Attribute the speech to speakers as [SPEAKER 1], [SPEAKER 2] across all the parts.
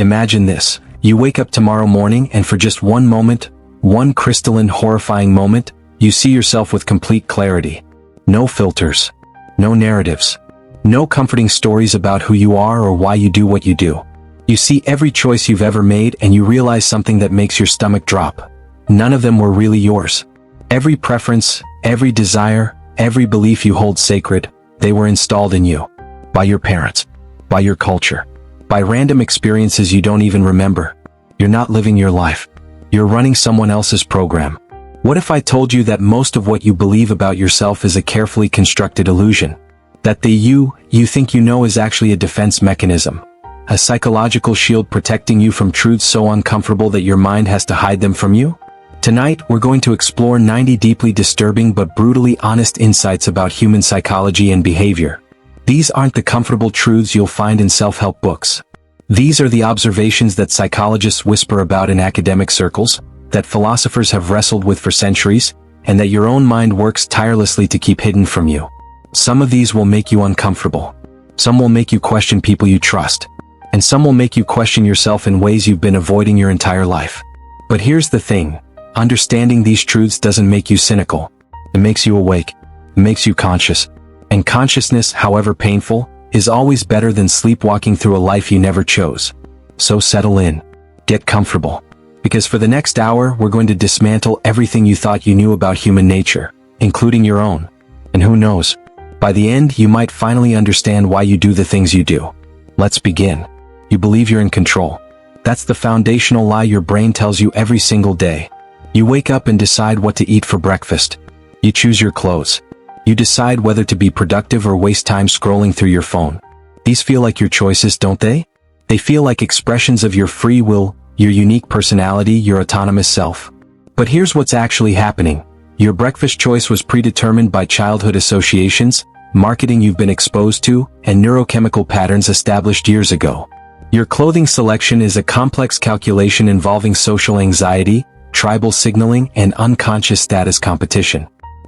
[SPEAKER 1] Imagine this. You wake up tomorrow morning and for just one moment, one crystalline, horrifying moment, you see yourself with complete clarity. No filters. No narratives. No comforting stories about who you are or why you do what you do. You see every choice you've ever made and you realize something that makes your stomach drop. None of them were really yours. Every preference, every desire, every belief you hold sacred, they were installed in you. By your parents. By your culture. By random experiences you don't even remember. You're not living your life. You're running someone else's program. What if I told you that most of what you believe about yourself is a carefully constructed illusion? That the you think you know is actually a defense mechanism. A psychological shield protecting you from truths so uncomfortable that your mind has to hide them from you? Tonight, we're going to explore 90 deeply disturbing but brutally honest insights about human psychology and behavior. These aren't the comfortable truths you'll find in self-help books. These are the observations that psychologists whisper about in academic circles, that philosophers have wrestled with for centuries, and that your own mind works tirelessly to keep hidden from you. Some of these will make you uncomfortable. Some will make you question people you trust. And some will make you question yourself in ways you've been avoiding your entire life. But here's the thing. Understanding these truths doesn't make you cynical. It makes you awake. It makes you conscious. And consciousness, however painful, is always better than sleepwalking through a life you never chose. So settle in. Get comfortable. Because for the next hour, we're going to dismantle everything you thought you knew about human nature, including your own. And who knows? By the end, you might finally understand why you do the things you do. Let's begin. You believe you're in control. That's the foundational lie your brain tells you every single day. You wake up and decide what to eat for breakfast. You choose your clothes. You decide whether to be productive or waste time scrolling through your phone. These feel like your choices, don't they? They feel like expressions of your free will, your unique personality, your autonomous self. But here's what's actually happening. Your breakfast choice was predetermined by childhood associations, marketing you've been exposed to, and neurochemical patterns established years ago. Your clothing selection is a complex calculation involving social anxiety, tribal signaling, and unconscious status competition.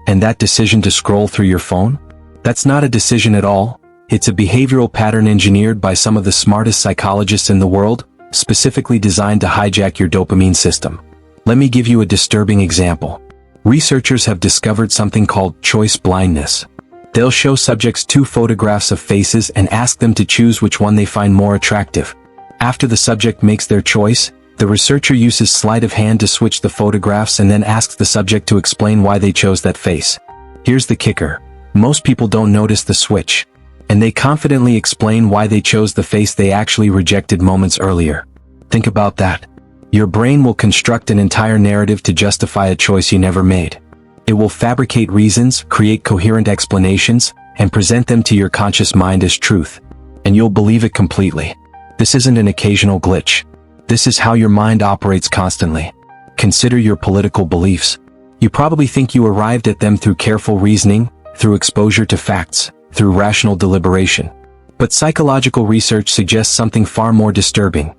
[SPEAKER 1] And that decision to scroll through your phone? That's not a decision at all. It's a behavioral pattern engineered by some of the smartest psychologists in the world, specifically designed to hijack your dopamine system. Let me give you a disturbing example. Researchers have discovered something called choice blindness. They'll show subjects 2 photographs of faces and ask them to choose which one they find more attractive. After the subject makes their choice, the researcher uses sleight of hand to switch the photographs and then asks the subject to explain why they chose that face. Here's the kicker. Most people don't notice the switch. And they confidently explain why they chose the face they actually rejected moments earlier. Think about that. Your brain will construct an entire narrative to justify a choice you never made. It will fabricate reasons, create coherent explanations, and present them to your conscious mind as truth. And you'll believe it completely. This isn't an occasional glitch. This is how your mind operates constantly. Consider your political beliefs. You probably think you arrived at them through careful reasoning, through exposure to facts, through rational deliberation. But psychological research suggests something far more disturbing.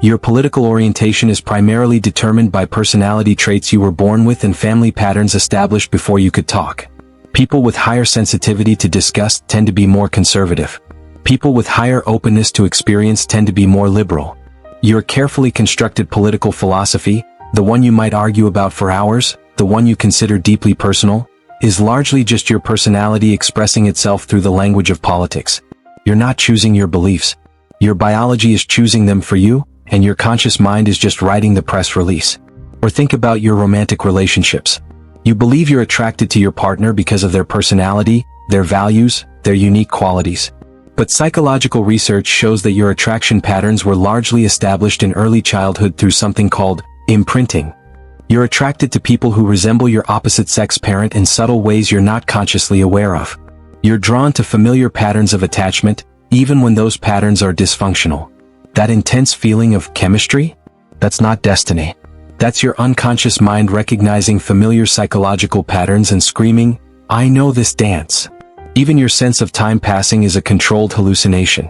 [SPEAKER 1] Your political orientation is primarily determined by personality traits you were born with and family patterns established before you could talk. People with higher sensitivity to disgust tend to be more conservative. People with higher openness to experience tend to be more liberal. Your carefully constructed political philosophy, the one you might argue about for hours, the one you consider deeply personal, is largely just your personality expressing itself through the language of politics. You're not choosing your beliefs. Your biology is choosing them for you, and your conscious mind is just writing the press release. Or think about your romantic relationships. You believe you're attracted to your partner because of their personality, their values, their unique qualities. But psychological research shows that your attraction patterns were largely established in early childhood through something called imprinting. You're attracted to people who resemble your opposite-sex parent in subtle ways you're not consciously aware of. You're drawn to familiar patterns of attachment, even when those patterns are dysfunctional. That intense feeling of chemistry? That's not destiny. That's your unconscious mind recognizing familiar psychological patterns and screaming, "I know this dance." Even your sense of time passing is a controlled hallucination.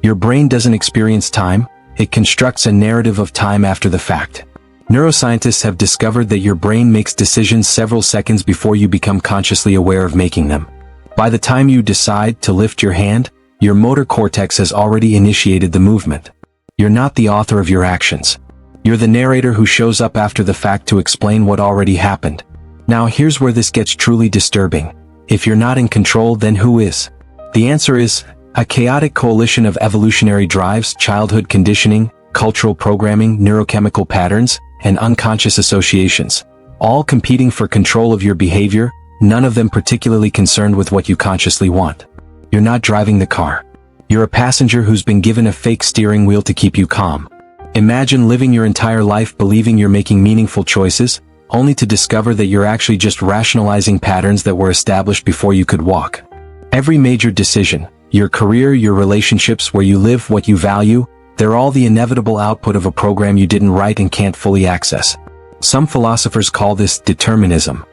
[SPEAKER 1] Your brain doesn't experience time, it constructs a narrative of time after the fact. Neuroscientists have discovered that your brain makes decisions several seconds before you become consciously aware of making them. By the time you decide to lift your hand, your motor cortex has already initiated the movement. You're not the author of your actions. You're the narrator who shows up after the fact to explain what already happened. Now here's where this gets truly disturbing. If you're not in control, then who is? The answer is a chaotic coalition of evolutionary drives, childhood conditioning, cultural programming, neurochemical patterns, and unconscious associations, all competing for control of your behavior, none of them particularly concerned with what you consciously want. You're not driving the car. You're a passenger who's been given a fake steering wheel to keep you calm. Imagine living your entire life believing you're making meaningful choices, only to discover that you're actually just rationalizing patterns that were established before you could walk. Every major decision, your career, your relationships, where you live, what you value, they're all the inevitable output of a program you didn't write and can't fully access. Some philosophers call this determinism.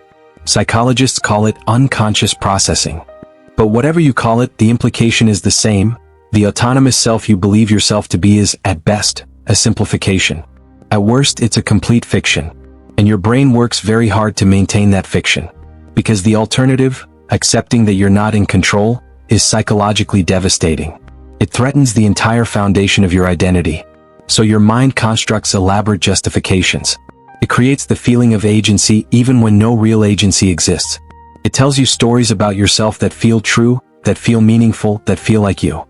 [SPEAKER 1] Psychologists call it unconscious processing. But whatever you call it, the implication is the same. The autonomous self you believe yourself to be is, at best, a simplification. At worst, it's a complete fiction. And your brain works very hard to maintain that fiction. Because the alternative, accepting that you're not in control, is psychologically devastating. It threatens the entire foundation of your identity. So your mind constructs elaborate justifications. It creates the feeling of agency even when no real agency exists. It tells you stories about yourself that feel true, that feel meaningful, that feel like you.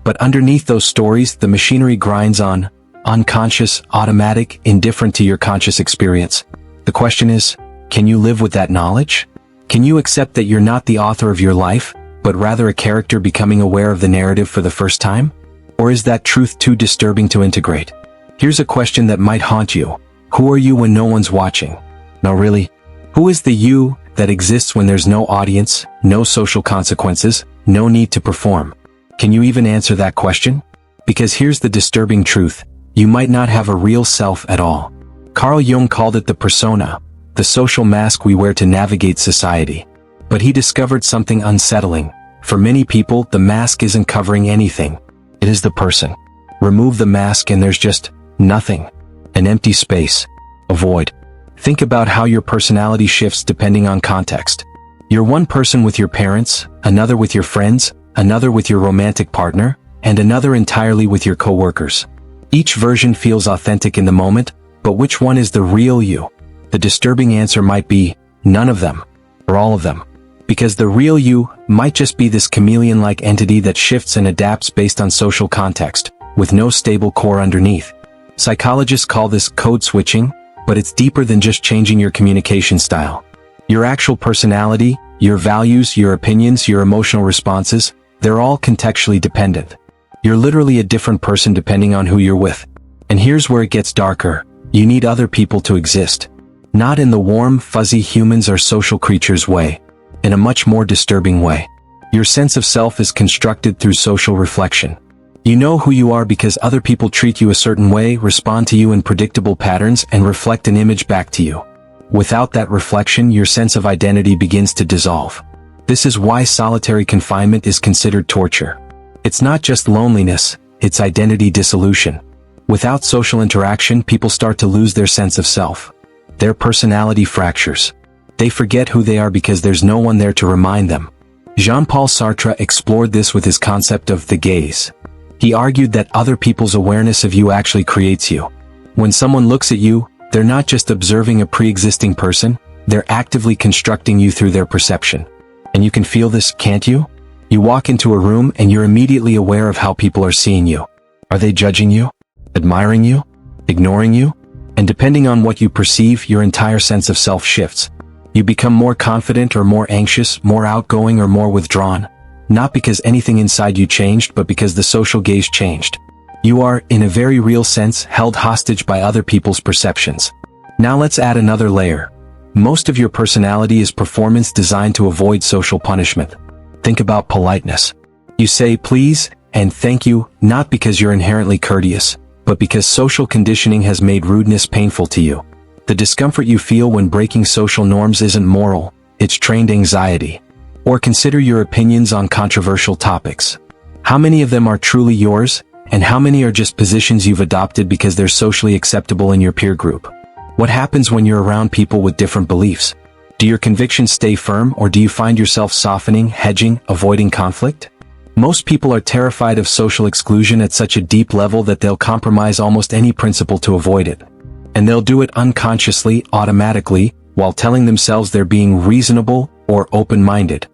[SPEAKER 1] But underneath those stories, the machinery grinds on, unconscious, automatic, indifferent to your conscious experience. The question is, can you live with that knowledge? Can you accept that you're not the author of your life, but rather a character becoming aware of the narrative for the first time? Or is that truth too disturbing to integrate? Here's a question that might haunt you. Who are you when no one's watching? No, really? Who is the you that exists when there's no audience, no social consequences, no need to perform? Can you even answer that question? Because here's the disturbing truth. You might not have a real self at all. Carl Jung called it the persona, the social mask we wear to navigate society. But he discovered something unsettling. For many people, the mask isn't covering anything. It is the person. Remove the mask and there's just nothing. An empty space. A void. Think about how your personality shifts depending on context. You're one person with your parents, another with your friends, another with your romantic partner, and another entirely with your coworkers. Each version feels authentic in the moment, but which one is the real you? The disturbing answer might be, none of them, or all of them. Because the real you might just be this chameleon-like entity that shifts and adapts based on social context, with no stable core underneath. Psychologists call this code switching, but it's deeper than just changing your communication style. Your actual personality, your values, your opinions, your emotional responses, they're all contextually dependent. You're literally a different person depending on who you're with. And here's where it gets darker. You need other people to exist. Not in the warm, fuzzy humans or social creatures way. In a much more disturbing way. Your sense of self is constructed through social reflection. You know who you are because other people treat you a certain way, respond to you in predictable patterns, and reflect an image back to you. Without that reflection, your sense of identity begins to dissolve. This is why solitary confinement is considered torture. It's not just loneliness, it's identity dissolution. Without social interaction, people start to lose their sense of self. Their personality fractures. They forget who they are because there's no one there to remind them. Jean-Paul Sartre explored this with his concept of the gaze. He argued that other people's awareness of you actually creates you. When someone looks at you, they're not just observing a pre-existing person, they're actively constructing you through their perception. And you can feel this, can't you? You walk into a room and you're immediately aware of how people are seeing you. Are they judging you? Admiring you? Ignoring you? And depending on what you perceive, your entire sense of self shifts. You become more confident or more anxious, more outgoing or more withdrawn. Not because anything inside you changed, but because the social gaze changed. You are, in a very real sense, held hostage by other people's perceptions. Now let's add another layer. Most of your personality is performance designed to avoid social punishment. Think about politeness. You say please and thank you, not because you're inherently courteous, but because social conditioning has made rudeness painful to you. The discomfort you feel when breaking social norms isn't moral, it's trained anxiety. Or consider your opinions on controversial topics. How many of them are truly yours, and how many are just positions you've adopted because they're socially acceptable in your peer group? What happens when you're around people with different beliefs? Do your convictions stay firm, or do you find yourself softening, hedging, avoiding conflict? Most people are terrified of social exclusion at such a deep level that they'll compromise almost any principle to avoid it. And they'll do it unconsciously, automatically, while telling themselves they're being reasonable or open-minded.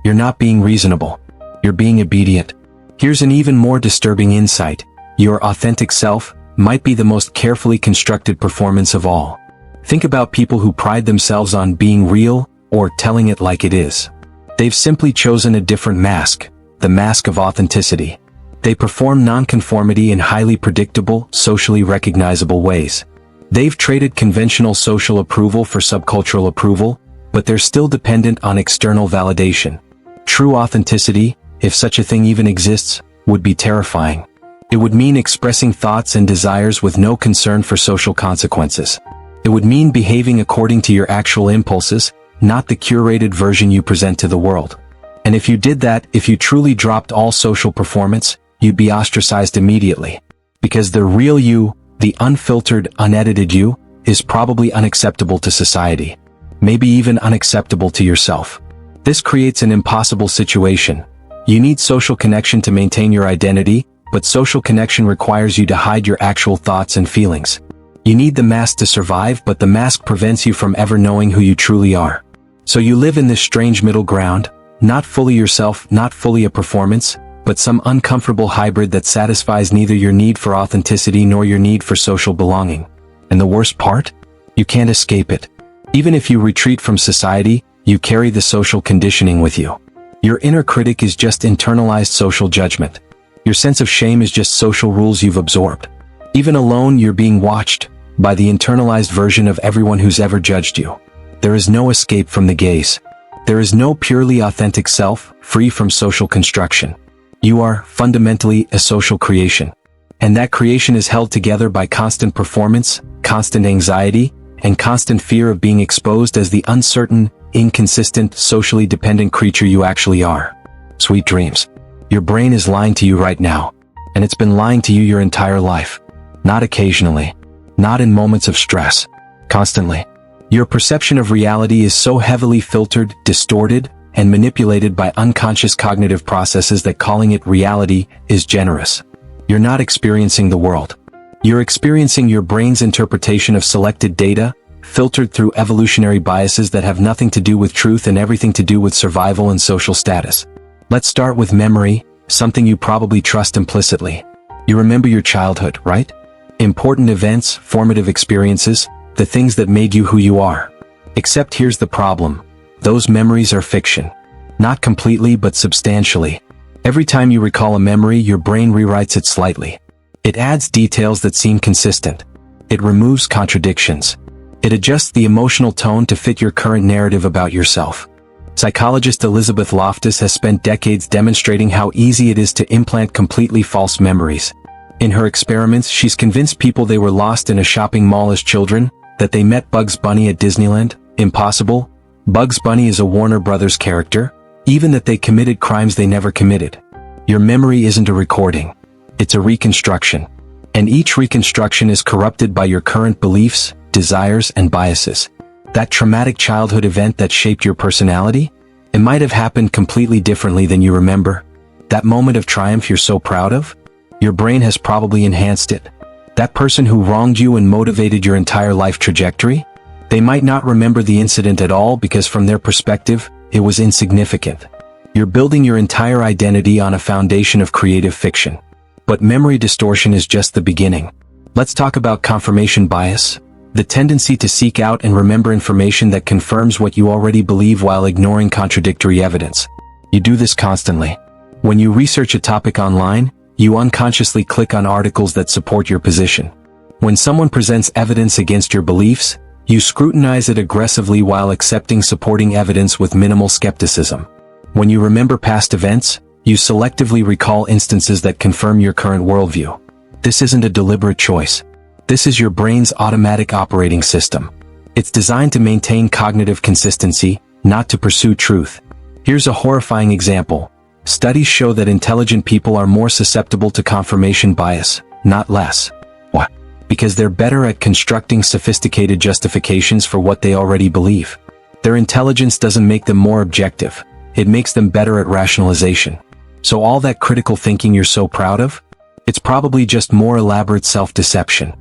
[SPEAKER 1] You're not being reasonable. You're being obedient. Here's an even more disturbing insight. Your authentic self might be the most carefully constructed performance of all. Think about people who pride themselves on being real or telling it like it is. They've simply chosen a different mask, the mask of authenticity. They perform nonconformity in highly predictable, socially recognizable ways. They've traded conventional social approval for subcultural approval, but they're still dependent on external validation. True authenticity, if such a thing even exists, would be terrifying. It would mean expressing thoughts and desires with no concern for social consequences. It would mean behaving according to your actual impulses, not the curated version you present to the world. And if you did that, if you truly dropped all social performance, you'd be ostracized immediately. Because the real you, the unfiltered, unedited you, is probably unacceptable to society. Maybe even unacceptable to yourself. This creates an impossible situation. You need social connection to maintain your identity, but social connection requires you to hide your actual thoughts and feelings. You need the mask to survive, but the mask prevents you from ever knowing who you truly are. So you live in this strange middle ground, not fully yourself, not fully a performance, but some uncomfortable hybrid that satisfies neither your need for authenticity nor your need for social belonging. And the worst part? You can't escape it. Even if you retreat from society, you carry the social conditioning with you. Your inner critic is just internalized social judgment. Your sense of shame is just social rules you've absorbed. Even alone, you're being watched by the internalized version of everyone who's ever judged you. There is no escape from the gaze. There is no purely authentic self, free from social construction. You are, fundamentally, a social creation. And that creation is held together by constant performance, constant anxiety, and constant fear of being exposed as the uncertain, inconsistent, socially dependent creature you actually are. Sweet dreams. Your brain is lying to you right now. And it's been lying to you your entire life. Not occasionally. Not in moments of stress. Constantly. Your perception of reality is so heavily filtered, distorted, and manipulated by unconscious cognitive processes that calling it reality is generous. You're not experiencing the world. You're experiencing your brain's interpretation of selected data, filtered through evolutionary biases that have nothing to do with truth and everything to do with survival and social status. Let's start with memory, something you probably trust implicitly. You remember your childhood, right? Important events, formative experiences, the things that made you who you are. Except here's the problem. Those memories are fiction. Not completely, but substantially. Every time you recall a memory, your brain rewrites it slightly. It adds details that seem consistent. It removes contradictions. It adjusts the emotional tone to fit your current narrative about yourself. Psychologist Elizabeth Loftus has spent decades demonstrating how easy it is to implant completely false memories. In her experiments, she's convinced people they were lost in a shopping mall as children, that they met Bugs Bunny at Disneyland. Impossible. Bugs Bunny is a Warner Brothers character. Even that they committed crimes they never committed. Your memory isn't a recording. It's a reconstruction. And each reconstruction is corrupted by your current beliefs, desires, and biases. That traumatic childhood event that shaped your personality? It might have happened completely differently than you remember. That moment of triumph you're so proud of? Your brain has probably enhanced it. That person who wronged you and motivated your entire life trajectory? They might not remember the incident at all because from their perspective, it was insignificant. You're building your entire identity on a foundation of creative fiction. But memory distortion is just the beginning. Let's talk about confirmation bias, the tendency to seek out and remember information that confirms what you already believe while ignoring contradictory evidence. You do this constantly. When you research a topic online, you unconsciously click on articles that support your position. When someone presents evidence against your beliefs, you scrutinize it aggressively while accepting supporting evidence with minimal skepticism. When you remember past events, you selectively recall instances that confirm your current worldview. This isn't a deliberate choice. This is your brain's automatic operating system. It's designed to maintain cognitive consistency, not to pursue truth. Here's a horrifying example. Studies show that intelligent people are more susceptible to confirmation bias, not less. Why? Because they're better at constructing sophisticated justifications for what they already believe. Their intelligence doesn't make them more objective. It makes them better at rationalization. So all that critical thinking you're so proud of? It's probably just more elaborate self-deception.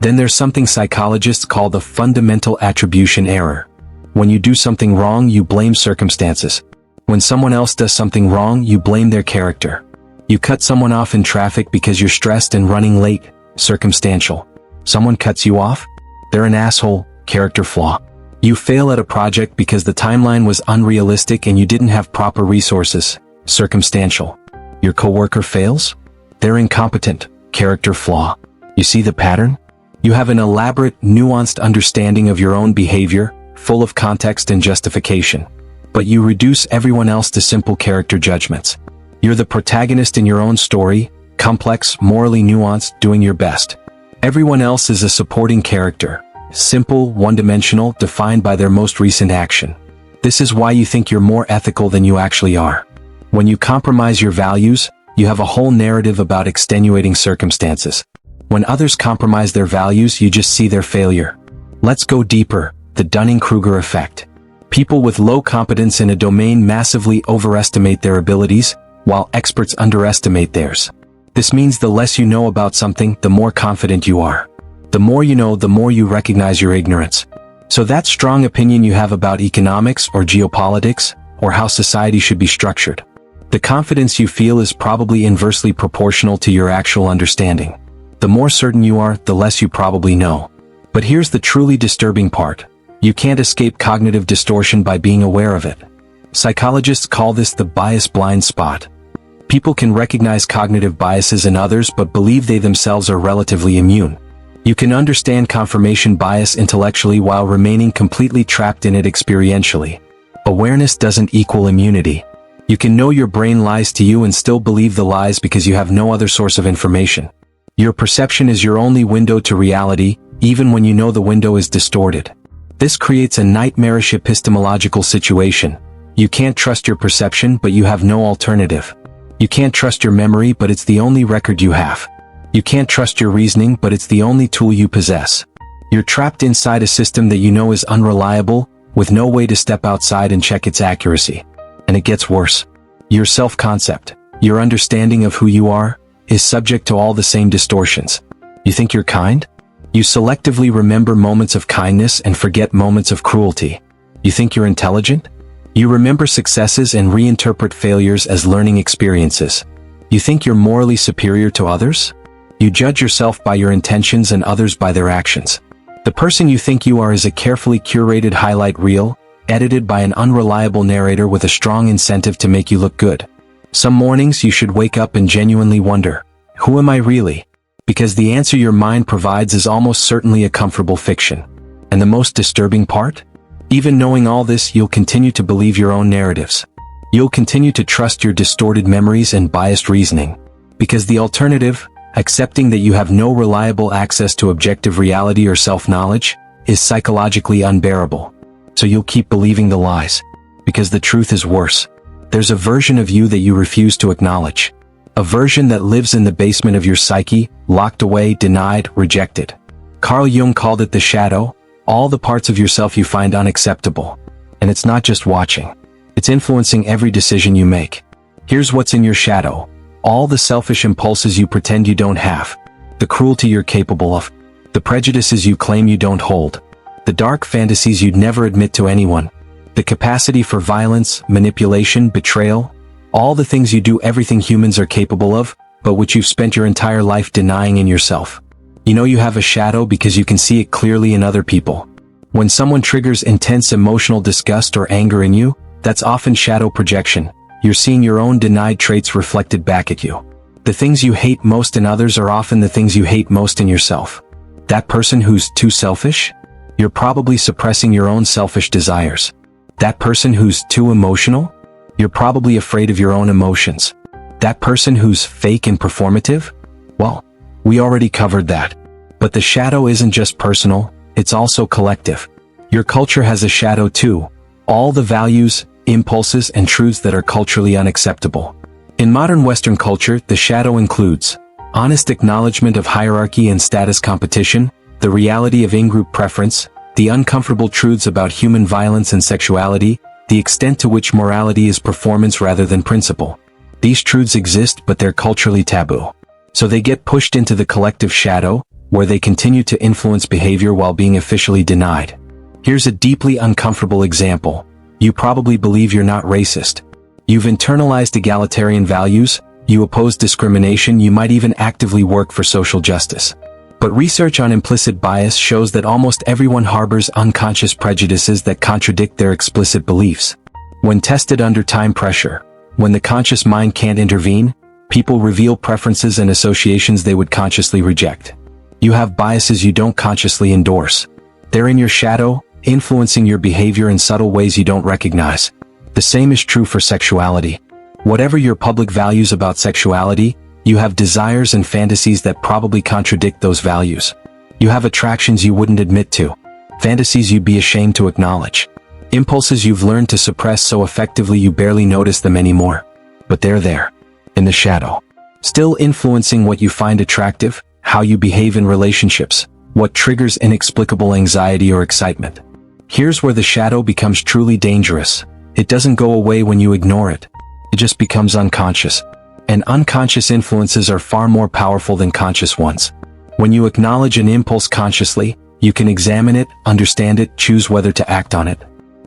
[SPEAKER 1] Then there's something psychologists call the fundamental attribution error. When you do something wrong, you blame circumstances. When someone else does something wrong, you blame their character. You cut someone off in traffic because you're stressed and running late, circumstantial. Someone cuts you off? They're an asshole, character flaw. You fail at a project because the timeline was unrealistic and you didn't have proper resources, circumstantial. Your coworker fails? They're incompetent, character flaw. You see the pattern? You have an elaborate, nuanced understanding of your own behavior, full of context and justification. But you reduce everyone else to simple character judgments. You're the protagonist in your own story, complex, morally nuanced, doing your best. Everyone else is a supporting character, simple, one-dimensional, defined by their most recent action. This is why you think you're more ethical than you actually are. When you compromise your values, you have a whole narrative about extenuating circumstances. When others compromise their values, you just see their failure. Let's go deeper, the Dunning-Kruger effect. People with low competence in a domain massively overestimate their abilities, while experts underestimate theirs. This means the less you know about something, the more confident you are. The more you know, the more you recognize your ignorance. So that strong opinion you have about economics or geopolitics, or how society should be structured, the confidence you feel is probably inversely proportional to your actual understanding. The more certain you are, the less you probably know. But here's the truly disturbing part. You can't escape cognitive distortion by being aware of it. Psychologists call this the bias blind spot. People can recognize cognitive biases in others but believe they themselves are relatively immune. You can understand confirmation bias intellectually while remaining completely trapped in it experientially. Awareness doesn't equal immunity. You can know your brain lies to you and still believe the lies because you have no other source of information. Your perception is your only window to reality, even when you know the window is distorted. This creates a nightmarish epistemological situation. You can't trust your perception, but you have no alternative. You can't trust your memory, but it's the only record you have. You can't trust your reasoning, but it's the only tool you possess. You're trapped inside a system that you know is unreliable, with no way to step outside and check its accuracy. And it gets worse. Your self-concept, your understanding of who you are, is subject to all the same distortions. You think you're kind? You selectively remember moments of kindness and forget moments of cruelty. You think you're intelligent? You remember successes and reinterpret failures as learning experiences. You think you're morally superior to others? You judge yourself by your intentions and others by their actions. The person you think you are is a carefully curated highlight reel, edited by an unreliable narrator with a strong incentive to make you look good. Some mornings you should wake up and genuinely wonder, who am I really? Because the answer your mind provides is almost certainly a comfortable fiction. And the most disturbing part? Even knowing all this, you'll continue to believe your own narratives. You'll continue to trust your distorted memories and biased reasoning. Because the alternative, accepting that you have no reliable access to objective reality or self-knowledge, is psychologically unbearable. So you'll keep believing the lies. Because the truth is worse. There's a version of you that you refuse to acknowledge. A version that lives in the basement of your psyche, locked away, denied, rejected. Carl Jung called it the shadow, all the parts of yourself you find unacceptable. And it's not just watching. It's influencing every decision you make. Here's what's in your shadow. All the selfish impulses you pretend you don't have. The cruelty you're capable of. The prejudices you claim you don't hold. The dark fantasies you'd never admit to anyone. The capacity for violence, manipulation, betrayal. All the things you do, everything humans are capable of, but which you've spent your entire life denying in yourself. You know you have a shadow because you can see it clearly in other people. When someone triggers intense emotional disgust or anger in you, that's often shadow projection. You're seeing your own denied traits reflected back at you. The things you hate most in others are often the things you hate most in yourself. That person who's too selfish? You're probably suppressing your own selfish desires. That person who's too emotional? You're probably afraid of your own emotions. That person who's fake and performative? Well, we already covered that. But the shadow isn't just personal, it's also collective. Your culture has a shadow too. All the values, impulses, and truths that are culturally unacceptable. In modern Western culture, the shadow includes honest acknowledgement of hierarchy and status competition, the reality of in-group preference, the uncomfortable truths about human violence and sexuality, the extent to which morality is performance rather than principle. These truths exist, but they're culturally taboo. So they get pushed into the collective shadow, where they continue to influence behavior while being officially denied. Here's a deeply uncomfortable example. You probably believe you're not racist. You've internalized egalitarian values, you oppose discrimination, you might even actively work for social justice. But research on implicit bias shows that almost everyone harbors unconscious prejudices that contradict their explicit beliefs. When tested under time pressure, when the conscious mind can't intervene, people reveal preferences and associations they would consciously reject. You have biases you don't consciously endorse. They're in your shadow, influencing your behavior in subtle ways you don't recognize. The same is true for sexuality. Whatever your public values about sexuality, you have desires and fantasies that probably contradict those values. You have attractions you wouldn't admit to, fantasies you'd be ashamed to acknowledge, impulses you've learned to suppress so effectively you barely notice them anymore. But they're there, in the shadow, still influencing what you find attractive, how you behave in relationships, what triggers inexplicable anxiety or excitement. Here's where the shadow becomes truly dangerous. It doesn't go away when you ignore it. It just becomes unconscious. And unconscious influences are far more powerful than conscious ones. When you acknowledge an impulse consciously, you can examine it, understand it, choose whether to act on it.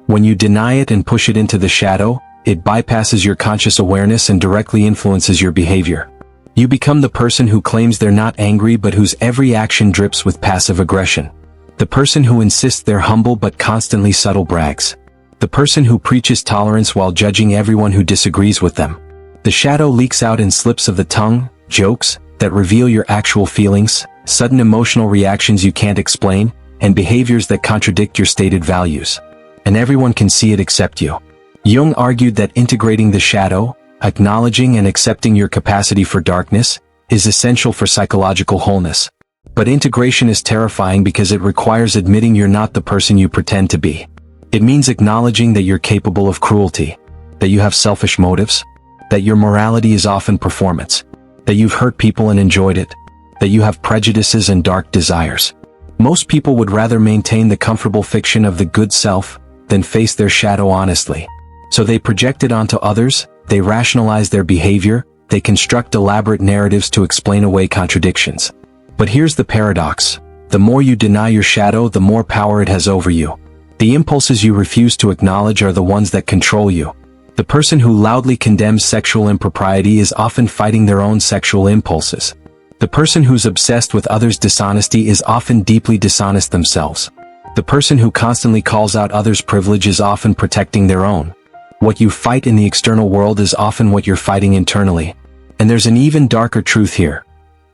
[SPEAKER 1] When you deny it and push it into the shadow, it bypasses your conscious awareness and directly influences your behavior. You become the person who claims they're not angry but whose every action drips with passive aggression. The person who insists they're humble but constantly subtle brags. The person who preaches tolerance while judging everyone who disagrees with them. The shadow leaks out in slips of the tongue, jokes that reveal your actual feelings, sudden emotional reactions you can't explain, and behaviors that contradict your stated values. And everyone can see it except you. Jung argued that integrating the shadow, acknowledging and accepting your capacity for darkness, is essential for psychological wholeness. But integration is terrifying because it requires admitting you're not the person you pretend to be. It means acknowledging that you're capable of cruelty, that you have selfish motives, that your morality is often performance, that you've hurt people and enjoyed it, that you have prejudices and dark desires. Most people would rather maintain the comfortable fiction of the good self than face their shadow honestly. So they project it onto others, they rationalize their behavior, they construct elaborate narratives to explain away contradictions. But here's the paradox. The more you deny your shadow, the more power it has over you. The impulses you refuse to acknowledge are the ones that control you. The person who loudly condemns sexual impropriety is often fighting their own sexual impulses. The person who's obsessed with others' dishonesty is often deeply dishonest themselves. The person who constantly calls out others' privilege is often protecting their own. What you fight in the external world is often what you're fighting internally. And there's an even darker truth here.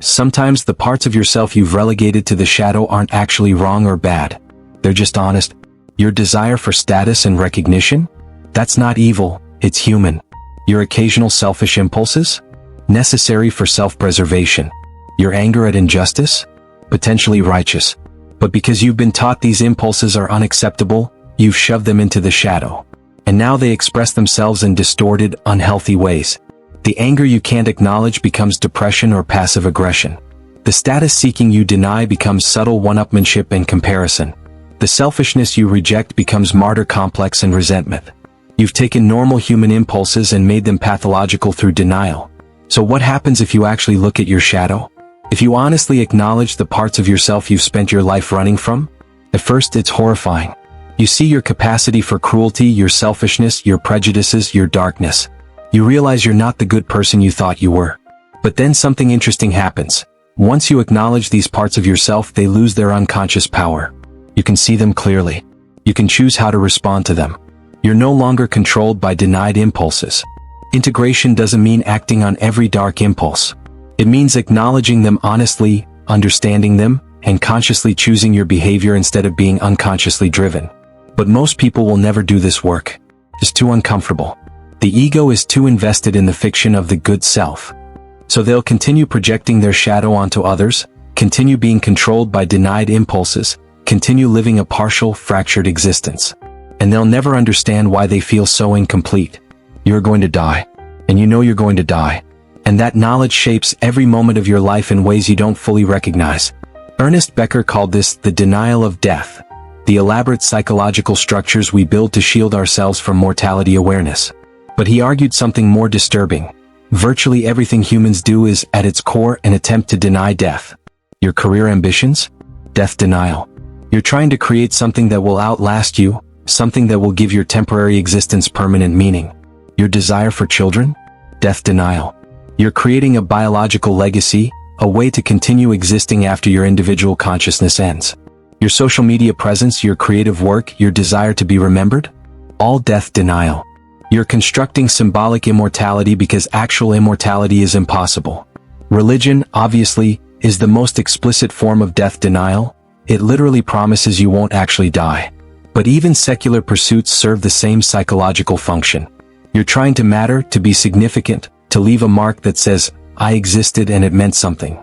[SPEAKER 1] Sometimes the parts of yourself you've relegated to the shadow aren't actually wrong or bad. They're just honest. Your desire for status and recognition? That's not evil, it's human. Your occasional selfish impulses? Necessary for self-preservation. Your anger at injustice? Potentially righteous. But because you've been taught these impulses are unacceptable, you've shoved them into the shadow. And now they express themselves in distorted, unhealthy ways. The anger you can't acknowledge becomes depression or passive aggression. The status-seeking you deny becomes subtle one-upmanship and comparison. The selfishness you reject becomes martyr complex and resentment. You've taken normal human impulses and made them pathological through denial. So what happens if you actually look at your shadow? If you honestly acknowledge the parts of yourself you've spent your life running from? At first it's horrifying. You see your capacity for cruelty, your selfishness, your prejudices, your darkness. You realize you're not the good person you thought you were. But then something interesting happens. Once you acknowledge these parts of yourself, they lose their unconscious power. You can see them clearly. You can choose how to respond to them. You're no longer controlled by denied impulses. Integration doesn't mean acting on every dark impulse. It means acknowledging them honestly, understanding them, and consciously choosing your behavior instead of being unconsciously driven. But most people will never do this work. It's too uncomfortable. The ego is too invested in the fiction of the good self. So they'll continue projecting their shadow onto others, continue being controlled by denied impulses, continue living a partial, fractured existence. And they'll never understand why they feel so incomplete. You're going to die. And you know you're going to die. And that knowledge shapes every moment of your life in ways you don't fully recognize. Ernest Becker called this the denial of death, the elaborate psychological structures we build to shield ourselves from mortality awareness. But he argued something more disturbing. Virtually everything humans do is, at its core, an attempt to deny death. Your career ambitions? Death denial. You're trying to create something that will outlast you, something that will give your temporary existence permanent meaning. Your desire for children? Death denial. You're creating a biological legacy, a way to continue existing after your individual consciousness ends. Your social media presence, your creative work, your desire to be remembered? All death denial. You're constructing symbolic immortality because actual immortality is impossible. Religion, obviously, is the most explicit form of death denial. It literally promises you won't actually die. But even secular pursuits serve the same psychological function. You're trying to matter, to be significant, to leave a mark that says, I existed and it meant something.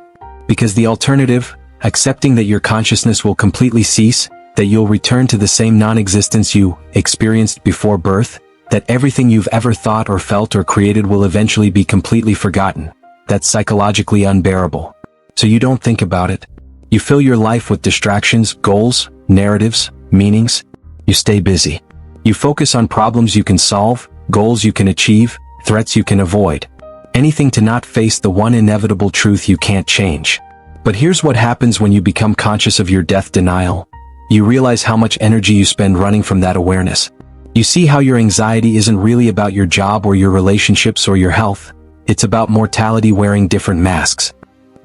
[SPEAKER 1] Because the alternative, accepting that your consciousness will completely cease, that you'll return to the same non-existence you experienced before birth, that everything you've ever thought or felt or created will eventually be completely forgotten, that's psychologically unbearable. So you don't think about it. You fill your life with distractions, goals, narratives, meanings. You stay busy. You focus on problems you can solve, goals you can achieve, threats you can avoid. Anything to not face the one inevitable truth you can't change. But here's what happens when you become conscious of your death denial. You realize how much energy you spend running from that awareness. You see how your anxiety isn't really about your job or your relationships or your health. It's about mortality wearing different masks.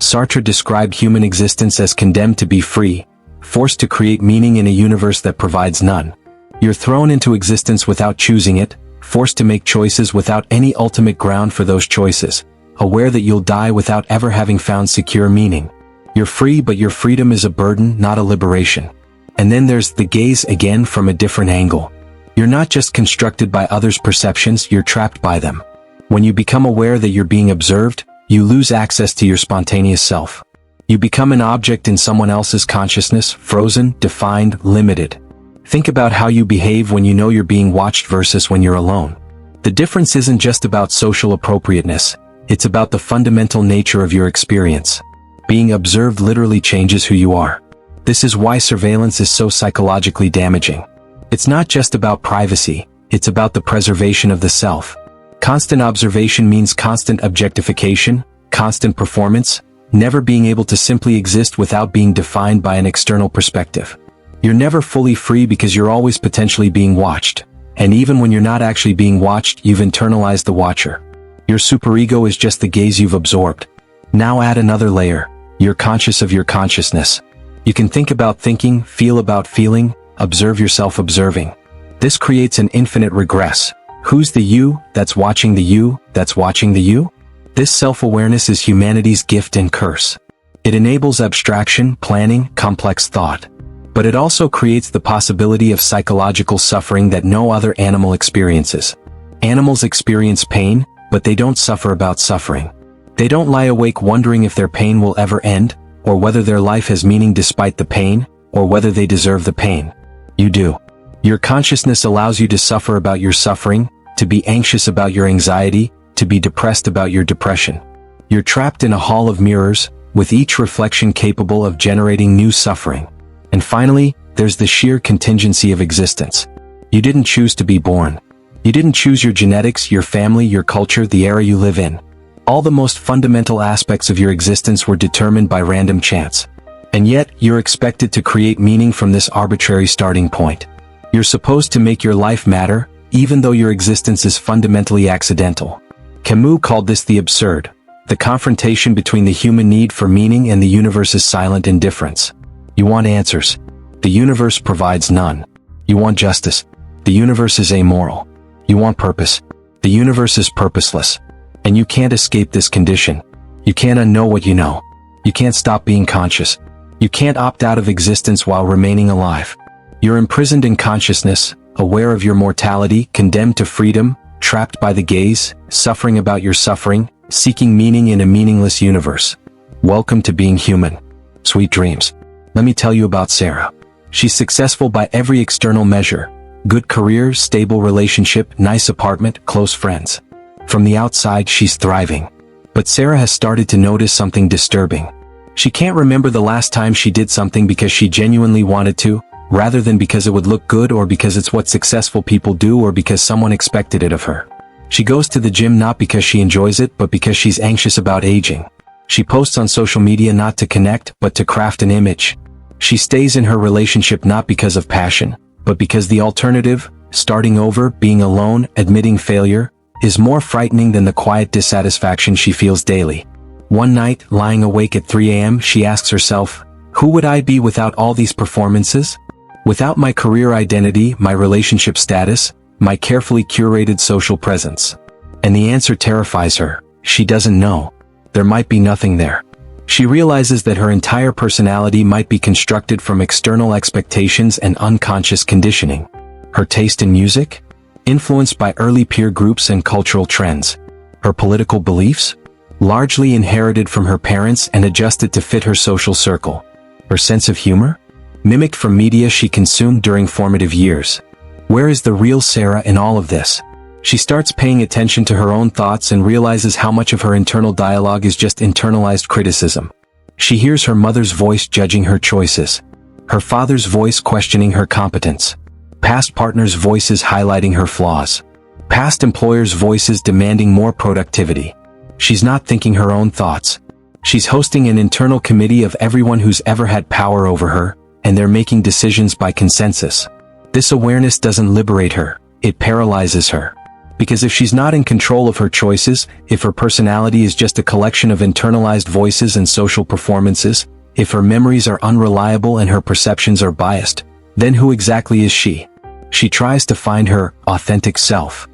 [SPEAKER 1] Sartre described human existence as condemned to be free, forced to create meaning in a universe that provides none. You're thrown into existence without choosing it, forced to make choices without any ultimate ground for those choices, aware that you'll die without ever having found secure meaning. You're free, but your freedom is a burden, not a liberation. And then there's the gaze again from a different angle. You're not just constructed by others' perceptions, you're trapped by them. When you become aware that you're being observed, you lose access to your spontaneous self. You become an object in someone else's consciousness, frozen, defined, limited. Think about how you behave when you know you're being watched versus when you're alone. The difference isn't just about social appropriateness, it's about the fundamental nature of your experience. Being observed literally changes who you are. This is why surveillance is so psychologically damaging. It's not just about privacy, it's about the preservation of the self. Constant observation means constant objectification, constant performance, never being able to simply exist without being defined by an external perspective. You're never fully free because you're always potentially being watched. And even when you're not actually being watched, you've internalized the watcher. Your superego is just the gaze you've absorbed. Now add another layer. You're conscious of your consciousness. You can think about thinking, feel about feeling, observe yourself observing. This creates an infinite regress. Who's the you that's watching the you that's watching the you? This self-awareness is humanity's gift and curse. It enables abstraction, planning, complex thought. But it also creates the possibility of psychological suffering that no other animal experiences. Animals experience pain, but they don't suffer about suffering. They don't lie awake wondering if their pain will ever end, or whether their life has meaning despite the pain, or whether they deserve the pain. You do. Your consciousness allows you to suffer about your suffering, to be anxious about your anxiety, to be depressed about your depression. You're trapped in a hall of mirrors, with each reflection capable of generating new suffering. And finally, there's the sheer contingency of existence. You didn't choose to be born. You didn't choose your genetics, your family, your culture, the era you live in. All the most fundamental aspects of your existence were determined by random chance. And yet, you're expected to create meaning from this arbitrary starting point. You're supposed to make your life matter, even though your existence is fundamentally accidental. Camus called this the absurd, the confrontation between the human need for meaning and the universe's silent indifference. You want answers. The universe provides none. You want justice. The universe is amoral. You want purpose. The universe is purposeless. And you can't escape this condition. You can't unknow what you know. You can't stop being conscious. You can't opt out of existence while remaining alive. You're imprisoned in consciousness, aware of your mortality, condemned to freedom, trapped by the gaze, suffering about your suffering, seeking meaning in a meaningless universe. Welcome to being human. Sweet dreams. Let me tell you about Sarah. She's successful by every external measure. Good career, stable relationship, nice apartment, close friends. From the outside, she's thriving. But Sarah has started to notice something disturbing. She can't remember the last time she did something because she genuinely wanted to, rather than because it would look good or because it's what successful people do or because someone expected it of her. She goes to the gym not because she enjoys it, but because she's anxious about aging. She posts on social media not to connect, but to craft an image. She stays in her relationship not because of passion, but because the alternative, starting over, being alone, admitting failure, is more frightening than the quiet dissatisfaction she feels daily. One night, lying awake at 3 a.m., she asks herself, who would I be without all these performances? Without my career identity, my relationship status, my carefully curated social presence? And the answer terrifies her. She doesn't know. There might be nothing there. She realizes that her entire personality might be constructed from external expectations and unconscious conditioning. Her taste in music? Influenced by early peer groups and cultural trends. Her political beliefs? Largely inherited from her parents and adjusted to fit her social circle. Her sense of humor? Mimicked from media she consumed during formative years. Where is the real Sarah in all of this? She starts paying attention to her own thoughts and realizes how much of her internal dialogue is just internalized criticism. She hears her mother's voice judging her choices. Her father's voice questioning her competence. Past partners' voices highlighting her flaws. Past employers' voices demanding more productivity. She's not thinking her own thoughts. She's hosting an internal committee of everyone who's ever had power over her, and they're making decisions by consensus. This awareness doesn't liberate her, it paralyzes her. Because if she's not in control of her choices, if her personality is just a collection of internalized voices and social performances, if her memories are unreliable and her perceptions are biased, then who exactly is she? She tries to find her authentic self.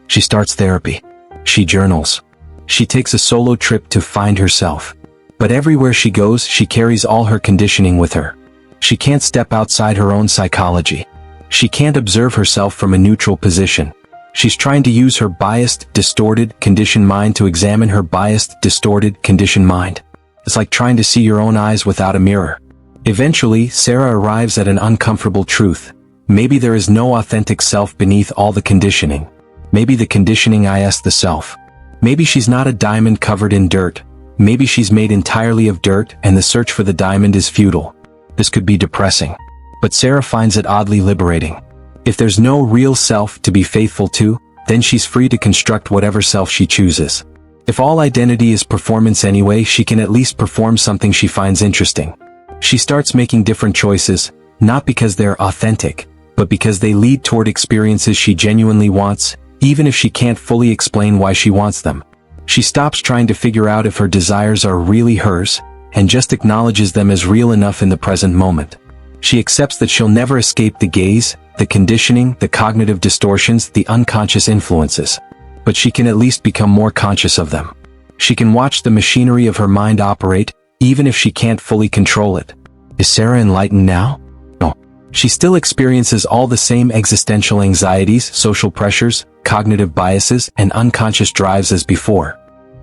[SPEAKER 1] She starts therapy. She journals. She takes a solo trip to find herself. But everywhere she goes, she carries all her conditioning with her. She can't step outside her own psychology. She can't observe herself from a neutral position. She's trying to use her biased, distorted, conditioned mind to examine her biased, distorted, conditioned mind. It's like trying to see your own eyes without a mirror. Eventually, Sarah arrives at an uncomfortable truth. Maybe there is no authentic self beneath all the conditioning. Maybe the conditioning is the self. Maybe she's not a diamond covered in dirt. Maybe she's made entirely of dirt and the search for the diamond is futile. This could be depressing. But Sarah finds it oddly liberating. If there's no real self to be faithful to, then she's free to construct whatever self she chooses. If all identity is performance anyway, she can at least perform something she finds interesting. She starts making different choices, not because they're authentic, but because they lead toward experiences she genuinely wants, even if she can't fully explain why she wants them. She stops trying to figure out if her desires are really hers, and just acknowledges them as real enough in the present moment. She accepts that she'll never escape the gaze, the conditioning, the cognitive distortions, the unconscious influences. But she can at least become more conscious of them. She can watch the machinery of her mind operate, even if she can't fully control it. Is Sarah enlightened now? No. She still experiences all the same existential anxieties, social pressures, cognitive biases, and unconscious drives as before.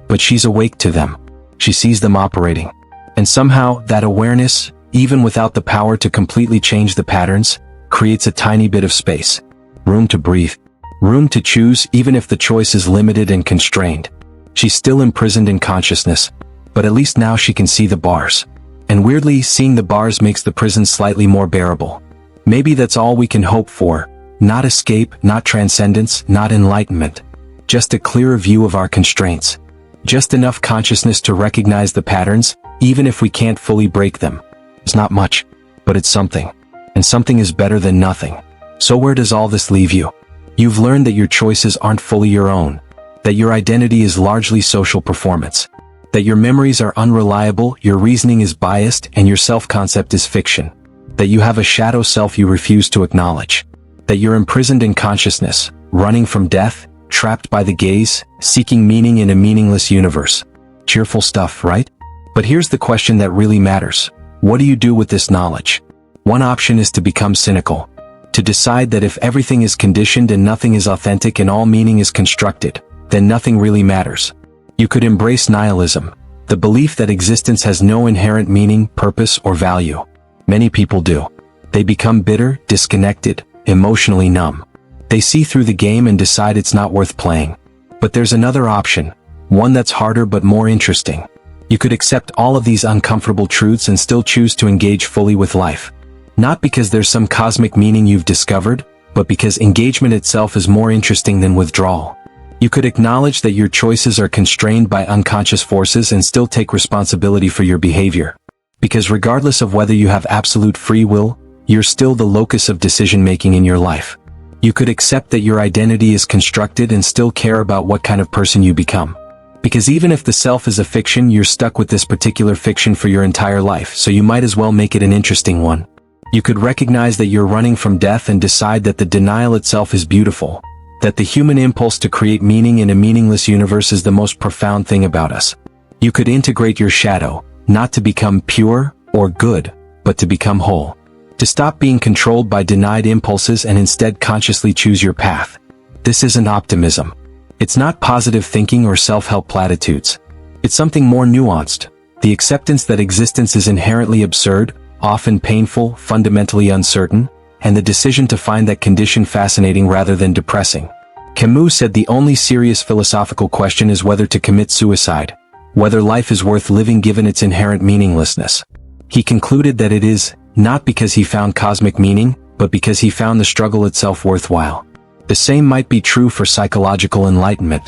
[SPEAKER 1] But she's awake to them. She sees them operating. And somehow, that awareness, even without the power to completely change the patterns, creates a tiny bit of space. Room to breathe. Room to choose even if the choice is limited and constrained. She's still imprisoned in consciousness, but at least now she can see the bars. And weirdly, seeing the bars makes the prison slightly more bearable. Maybe that's all we can hope for. Not escape, not transcendence, not enlightenment. Just a clearer view of our constraints. Just enough consciousness to recognize the patterns, even if we can't fully break them. It's not much, but it's something. And something is better than nothing. So where does all this leave you? You've learned that your choices aren't fully your own. That your identity is largely social performance. That your memories are unreliable, your reasoning is biased, and your self-concept is fiction. That you have a shadow self you refuse to acknowledge. That you're imprisoned in consciousness, running from death, trapped by the gaze, seeking meaning in a meaningless universe. Cheerful stuff, right? But here's the question that really matters. What do you do with this knowledge? One option is to become cynical. To decide that if everything is conditioned and nothing is authentic and all meaning is constructed, then nothing really matters. You could embrace nihilism, the belief that existence has no inherent meaning, purpose, or value. Many people do. They become bitter, disconnected, emotionally numb. They see through the game and decide it's not worth playing. But there's another option, one that's harder but more interesting. You could accept all of these uncomfortable truths and still choose to engage fully with life. Not because there's some cosmic meaning you've discovered, but because engagement itself is more interesting than withdrawal. You could acknowledge that your choices are constrained by unconscious forces and still take responsibility for your behavior. Because regardless of whether you have absolute free will, you're still the locus of decision-making in your life. You could accept that your identity is constructed and still care about what kind of person you become. Because even if the self is a fiction, you're stuck with this particular fiction for your entire life, so you might as well make it an interesting one. You could recognize that you're running from death and decide that the denial itself is beautiful, that the human impulse to create meaning in a meaningless universe is the most profound thing about us. You could integrate your shadow, not to become pure or good, but to become whole. To stop being controlled by denied impulses and instead consciously choose your path. This isn't optimism. It's not positive thinking or self-help platitudes. It's something more nuanced, the acceptance that existence is inherently absurd, often painful, fundamentally uncertain, and the decision to find that condition fascinating rather than depressing. Camus said the only serious philosophical question is whether to commit suicide, whether life is worth living given its inherent meaninglessness. He concluded that it is, not because he found cosmic meaning, but because he found the struggle itself worthwhile. The same might be true for psychological enlightenment.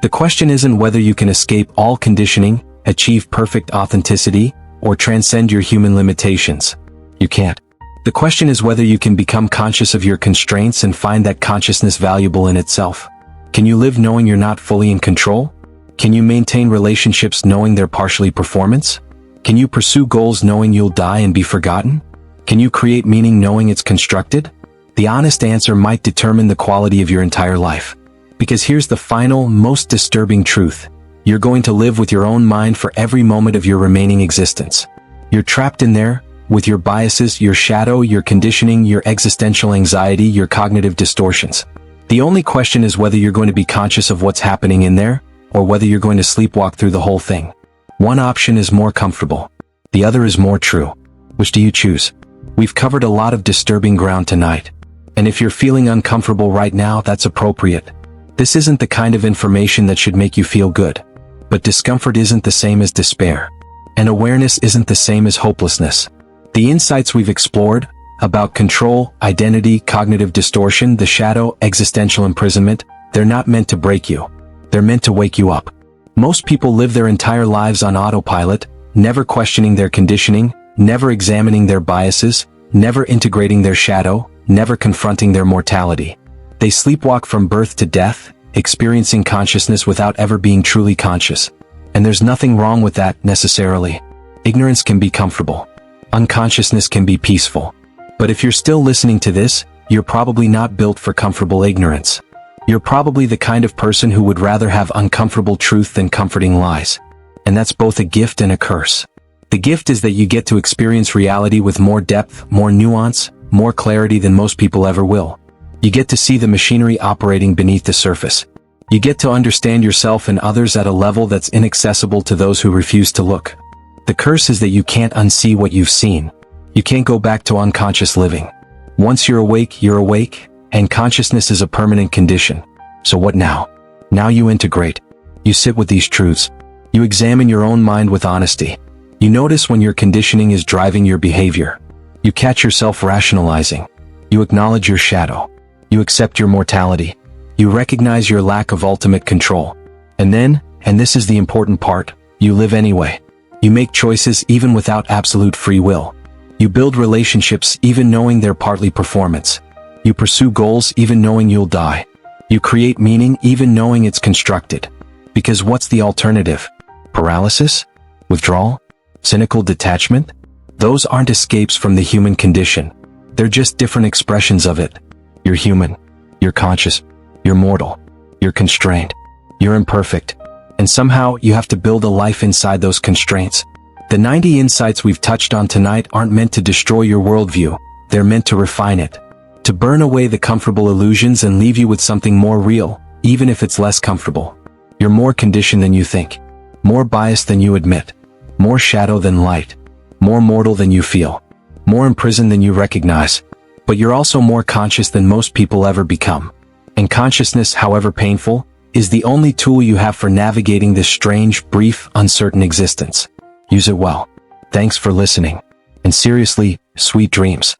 [SPEAKER 1] The question isn't whether you can escape all conditioning, achieve perfect authenticity, or transcend your human limitations. You can't. The question is whether you can become conscious of your constraints and find that consciousness valuable in itself. Can you live knowing you're not fully in control? Can you maintain relationships knowing they're partially performance? Can you pursue goals knowing you'll die and be forgotten? Can you create meaning knowing it's constructed? The honest answer might determine the quality of your entire life. Because here's the final, most disturbing truth. You're going to live with your own mind for every moment of your remaining existence. You're trapped in there, with your biases, your shadow, your conditioning, your existential anxiety, your cognitive distortions. The only question is whether you're going to be conscious of what's happening in there, or whether you're going to sleepwalk through the whole thing. One option is more comfortable. The other is more true. Which do you choose? We've covered a lot of disturbing ground tonight. And if you're feeling uncomfortable right now, that's appropriate. This isn't the kind of information that should make you feel good. But discomfort isn't the same as despair. And awareness isn't the same as hopelessness. The insights we've explored, about control, identity, cognitive distortion, the shadow, existential imprisonment, they're not meant to break you. They're meant to wake you up. Most people live their entire lives on autopilot, never questioning their conditioning, never examining their biases, never integrating their shadow, never confronting their mortality. They sleepwalk from birth to death, experiencing consciousness without ever being truly conscious. And there's nothing wrong with that, necessarily. Ignorance can be comfortable. Unconsciousness can be peaceful. But if you're still listening to this, you're probably not built for comfortable ignorance. You're probably the kind of person who would rather have uncomfortable truth than comforting lies. And that's both a gift and a curse. The gift is that you get to experience reality with more depth, more nuance, more clarity than most people ever will. You get to see the machinery operating beneath the surface. You get to understand yourself and others at a level that's inaccessible to those who refuse to look. The curse is that you can't unsee what you've seen. You can't go back to unconscious living. Once you're awake, and consciousness is a permanent condition. So what now? Now you integrate. You sit with these truths. You examine your own mind with honesty. You notice when your conditioning is driving your behavior. You catch yourself rationalizing. You acknowledge your shadow. You accept your mortality. You recognize your lack of ultimate control. And then, and this is the important part, you live anyway. You make choices even without absolute free will. You build relationships even knowing they're partly performance. You pursue goals even knowing you'll die. You create meaning even knowing it's constructed. Because what's the alternative? Paralysis? Withdrawal? Cynical detachment? Those aren't escapes from the human condition. They're just different expressions of it. You're human. You're conscious. You're mortal. You're constrained. You're imperfect. And somehow you have to build a life inside those constraints. The 90 insights we've touched on tonight aren't meant to destroy your worldview. They're meant to refine it. To burn away the comfortable illusions and leave you with something more real, even if it's less comfortable. You're more conditioned than you think. More biased than you admit. More shadow than light. More mortal than you feel. More imprisoned than you recognize. But you're also more conscious than most people ever become. And consciousness, however painful, is the only tool you have for navigating this strange, brief, uncertain existence. Use it well. Thanks for listening. And seriously, sweet dreams.